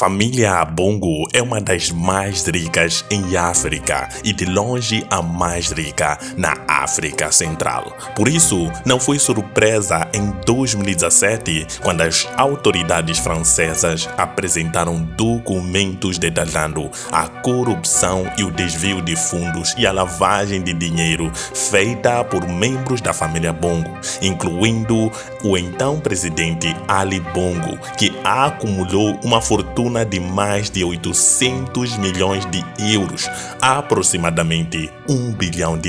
família Bongo é uma das mais ricas em África e de longe a mais rica na África Central. Por isso, não foi surpresa em 2017 quando as autoridades francesas apresentaram documentos detalhando a corrupção e o desvio de fundos e a lavagem de dinheiro feita por membros da família Bongo, incluindo o então presidente Ali Bongo, que acumulou uma fortuna de mais de 800 milhões de euros, aproximadamente $1 bilhão.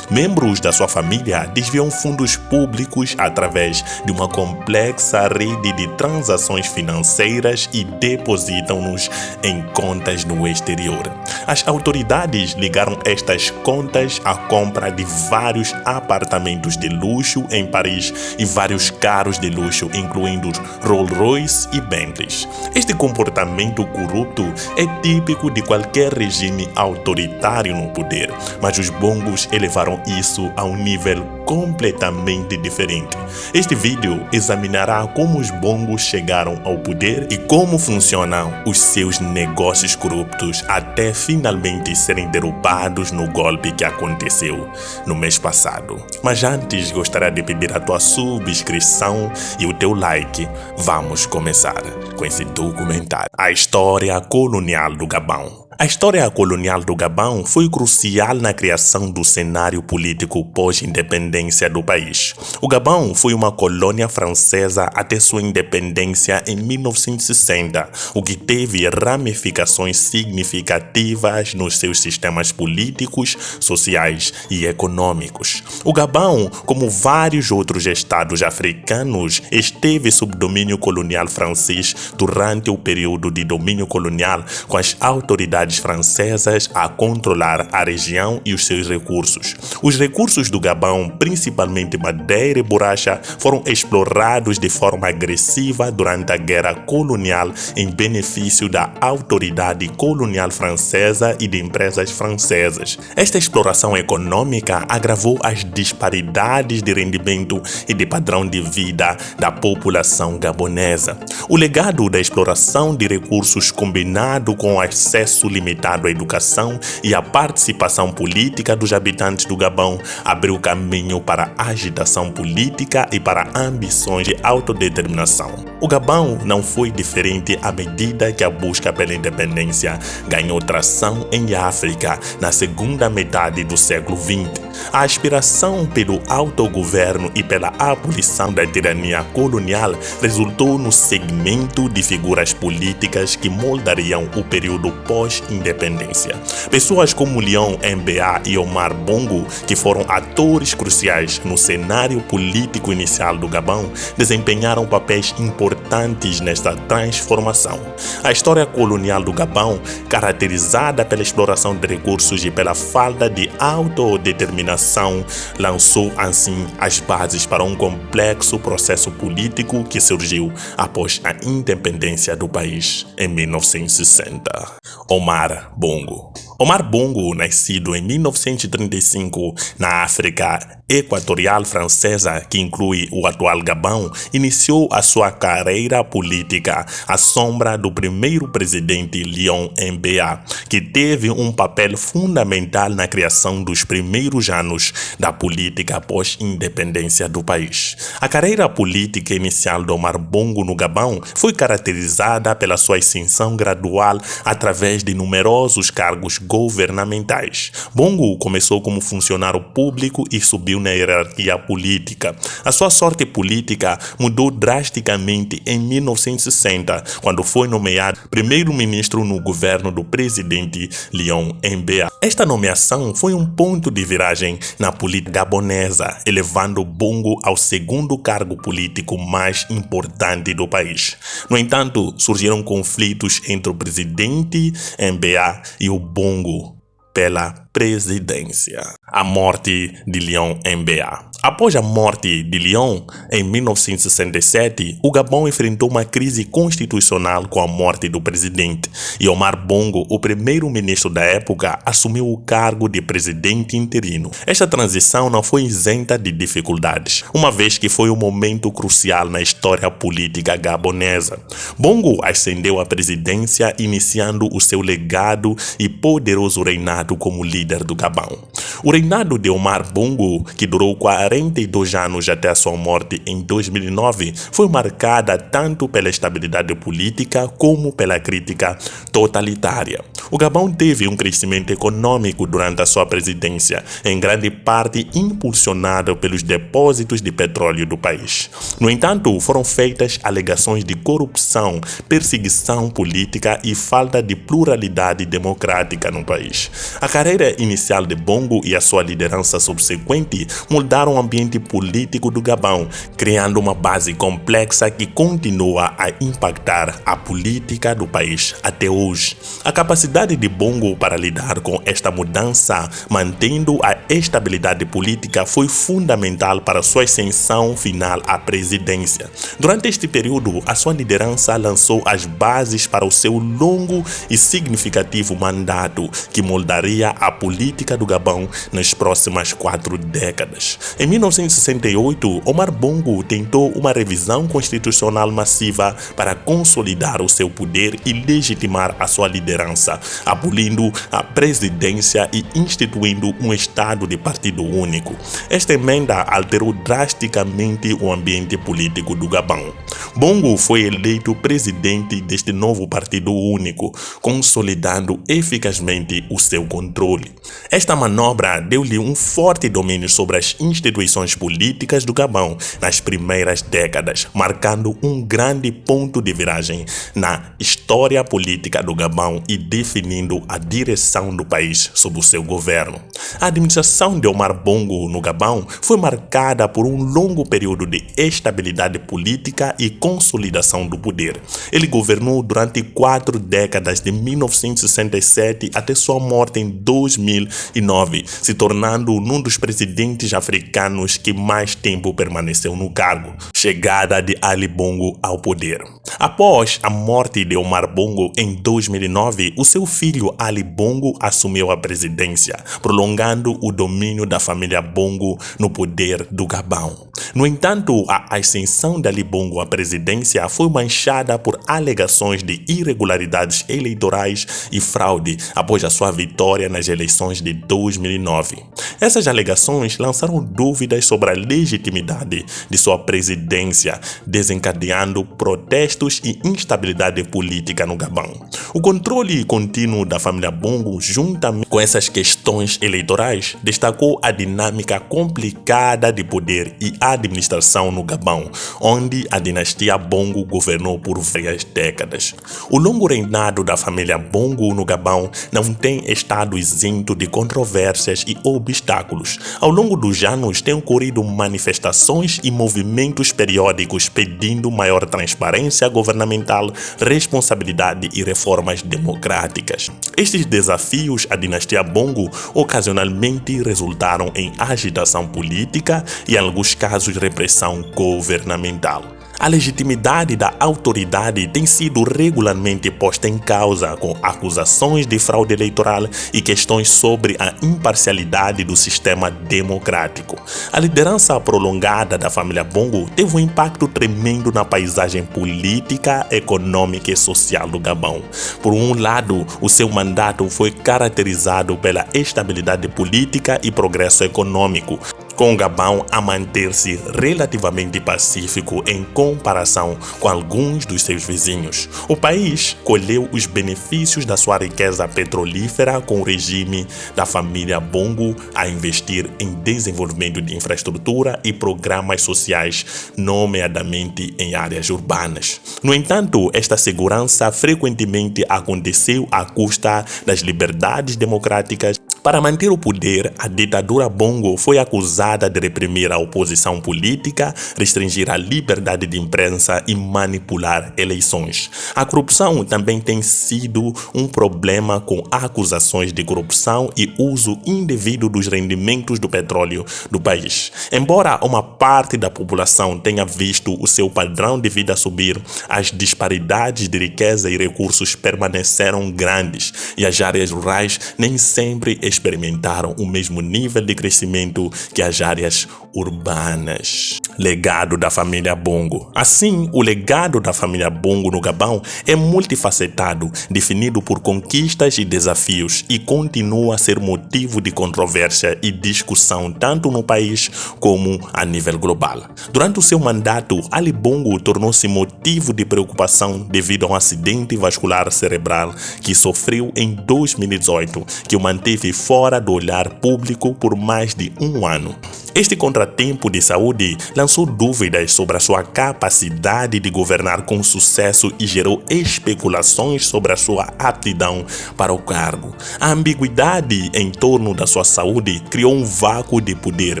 Membros da sua família desviam fundos públicos através de uma complexa rede de transações financeiras e depositam-nos em contas no exterior. As autoridades ligaram estas contas à compra de vários apartamentos de luxo em Paris e vários carros de luxo, incluindo Rolls-Royce e Bentleys. Este comportamento corrupto é típico de qualquer regime autoritário no poder, mas os Bongos elevaram isso a um nível completamente diferente. Este vídeo examinará como os Bongos chegaram ao poder e como funcionam os seus negócios corruptos até finalmente serem derrubados no golpe que aconteceu no mês passado. Mas antes, gostaria de pedir a tua subscrição e o teu like. Vamos começar com esse documentário. A história colonial do Gabão. A história colonial do Gabão foi crucial na criação do cenário político pós-independência do país. O Gabão foi uma colônia francesa até sua independência em 1960, o que teve ramificações significativas nos seus sistemas políticos, sociais e econômicos. O Gabão, como vários outros estados africanos, esteve sob domínio colonial francês durante o período de domínio colonial, com as autoridades francesas a controlar a região e os seus recursos. Os recursos do Gabão, principalmente madeira e borracha, foram explorados de forma agressiva durante a guerra colonial em benefício da autoridade colonial francesa e de empresas francesas. Esta exploração econômica agravou as disparidades de rendimento e de padrão de vida da população gabonesa. O legado da exploração de recursos combinado com o acesso limitado à educação e à participação política dos habitantes do Gabão abriu caminho para a agitação política e para ambições de autodeterminação. O Gabão não foi diferente à medida que a busca pela independência ganhou tração em África na segunda metade do século XX. A aspiração pelo autogoverno e pela abolição da tirania colonial resultou no segmento de figuras políticas que moldariam o período pós-independência. Pessoas como Léon Mba e Omar Bongo, que foram atores cruciais no cenário político inicial do Gabão, desempenharam papéis importantes nesta transformação. A história colonial do Gabão, caracterizada pela exploração de recursos e pela falta de autodeterminação, lançou assim as bases para um complexo processo político que surgiu após a independência do país em 1960. Omar Bongo. Omar Bongo, nascido em 1935 na África Equatorial Francesa, que inclui o atual Gabão, iniciou a sua carreira política à sombra do primeiro presidente Léon Mba, que teve um papel fundamental na criação dos primeiros anos da política pós-independência do país. A carreira política inicial de Omar Bongo no Gabão foi caracterizada pela sua ascensão gradual através de numerosos cargos governamentais. Bongo começou como funcionário público e subiu na hierarquia política. A sua sorte política mudou drasticamente em 1960, quando foi nomeado primeiro-ministro no governo do presidente Léon Mba. Esta nomeação foi um ponto de viragem na política gabonesa, elevando Bongo ao segundo cargo político mais importante do país. No entanto, surgiram conflitos entre o presidente Mba e o Bongo pela presidência. A morte de Leon MBA. Após a morte de Leon, em 1967, o Gabão enfrentou uma crise constitucional com a morte do presidente, e Omar Bongo, o primeiro-ministro da época, assumiu o cargo de presidente interino. Esta transição não foi isenta de dificuldades, uma vez que foi um momento crucial na história política gabonesa. Bongo ascendeu à presidência, iniciando o seu legado e poderoso reinado como líder do Gabão. O reinado de Omar Bongo, que durou 42 anos até a sua morte em 2009, foi marcada tanto pela estabilidade política como pela crítica totalitária. O Gabão teve um crescimento econômico durante a sua presidência, em grande parte impulsionado pelos depósitos de petróleo do país. No entanto, foram feitas alegações de corrupção, perseguição política e falta de pluralidade democrática no país. A carreira inicial de Bongo e a sua liderança subsequente moldaram o ambiente político do Gabão, criando uma base complexa que continua a impactar a política do país até hoje. A capacidade de Bongo para lidar com esta mudança, mantendo a estabilidade política, foi fundamental para sua ascensão final à presidência. Durante este período, a sua liderança lançou as bases para o seu longo e significativo mandato, que moldaria a política do Gabão nas próximas 4 décadas. Em 1968, Omar Bongo tentou uma revisão constitucional massiva para consolidar o seu poder e legitimar a sua liderança, abolindo a presidência e instituindo um estado de partido único. Esta emenda alterou drasticamente o ambiente político do Gabão. Bongo foi eleito presidente deste novo partido único, consolidando eficazmente o seu controle. Esta manobra deu-lhe um forte domínio sobre as instituições políticas do Gabão nas primeiras décadas, marcando um grande ponto de viragem na história política do Gabão e definindo a direção do país sob o seu governo. A administração de Omar Bongo no Gabão foi marcada por um longo período de estabilidade política e consolidação do poder. Ele governou durante 4 décadas, de 1967 até sua morte em 2009, se tornando um dos presidentes africanos que mais tempo permaneceu no cargo. Chegada de Ali Bongo ao poder. Após a morte de Omar Bongo em 2009, o seu filho Ali Bongo assumiu a presidência, prolongando o domínio da família Bongo no poder do Gabão. No entanto, a ascensão de Ali Bongo à presidência foi manchada por alegações de irregularidades eleitorais e fraude após a sua vitória nas eleições de 2009. Essas alegações lançaram dúvidas sobre a legitimidade de sua presidência, desencadeando protestos e instabilidade política no Gabão. O controle contínuo da família Bongo, juntamente com essas questões eleitorais, destacou a dinâmica complicada de poder e administração no Gabão, onde a dinastia Bongo governou por várias décadas. O longo reinado da família Bongo no Gabão não tem estado isento de controvérsias e obstáculos. Ao longo dos anos, têm ocorrido manifestações e movimentos periódicos pedindo maior transparência governamental, responsabilidade e reformas democráticas. Estes desafios à dinastia Bongo ocasionalmente resultaram em agitação política e, em alguns casos, repressão governamental. A legitimidade da autoridade tem sido regularmente posta em causa, com acusações de fraude eleitoral e questões sobre a imparcialidade do sistema democrático. A liderança prolongada da família Bongo teve um impacto tremendo na paisagem política, econômica e social do Gabão. Por um lado, o seu mandato foi caracterizado pela estabilidade política e progresso econômico, com o Gabão a manter-se relativamente pacífico em comparação com alguns dos seus vizinhos. O país colheu os benefícios da sua riqueza petrolífera, com o regime da família Bongo a investir em desenvolvimento de infraestrutura e programas sociais, nomeadamente em áreas urbanas. No entanto, esta segurança frequentemente aconteceu à custa das liberdades democráticas, Para manter o poder, a ditadura Bongo foi acusada de reprimir a oposição política, restringir a liberdade de imprensa e manipular eleições. A corrupção também tem sido um problema, com acusações de corrupção e uso indevido dos rendimentos do petróleo do país. Embora uma parte da população tenha visto o seu padrão de vida subir, as disparidades de riqueza e recursos permaneceram grandes e as áreas rurais nem sempre experimentaram o mesmo nível de crescimento que as áreas urbanas. Legado da família Bongo. Assim, o legado da família Bongo no Gabão é multifacetado, definido por conquistas e desafios, e continua a ser motivo de controvérsia e discussão tanto no país como a nível global. Durante o seu mandato, Ali Bongo tornou-se motivo de preocupação devido a um acidente vascular cerebral que sofreu em 2018, que o manteve fora do olhar público por mais de um ano. Este contratempo de saúde lançou dúvidas sobre a sua capacidade de governar com sucesso e gerou especulações sobre a sua aptidão para o cargo. A ambiguidade em torno da sua saúde criou um vácuo de poder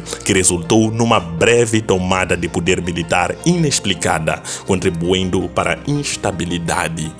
que resultou numa breve tomada de poder militar inexplicada, contribuindo para a instabilidade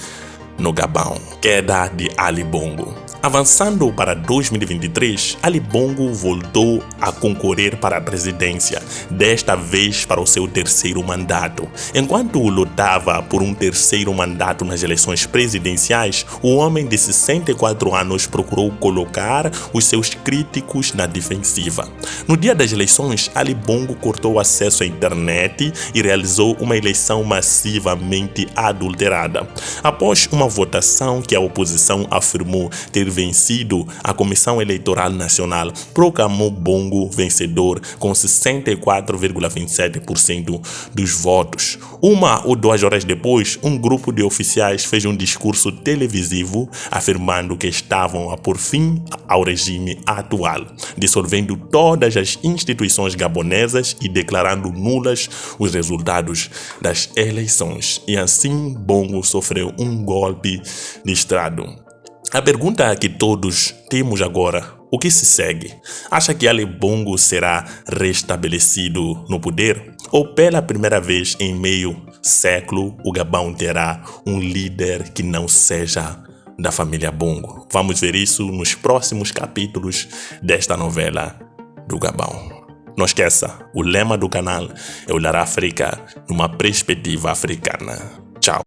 no Gabão. Queda de Ali Bongo. Avançando para 2023, Ali Bongo voltou a concorrer para a presidência, desta vez para o seu terceiro mandato. Enquanto lutava por um terceiro mandato nas eleições presidenciais, o homem de 64 anos procurou colocar os seus críticos na defensiva. No dia das eleições, Ali Bongo cortou o acesso à internet e realizou uma eleição massivamente adulterada. Após uma votação que a oposição afirmou ter vencido, a Comissão Eleitoral Nacional proclamou Bongo vencedor com 64,27% dos votos. 1 ou 2 horas depois, um grupo de oficiais fez um discurso televisivo afirmando que estavam a pôr fim ao regime atual, dissolvendo todas as instituições gabonesas e declarando nulas os resultados das eleições. E assim, Bongo sofreu um golpe de Estado. A pergunta que todos temos agora: o que se segue? Acha que Ali Bongo será restabelecido no poder? Ou pela primeira vez em meio século o Gabão terá um líder que não seja da família Bongo? Vamos ver isso nos próximos capítulos desta novela do Gabão. Não esqueça, o lema do canal é olhar a África numa perspectiva africana.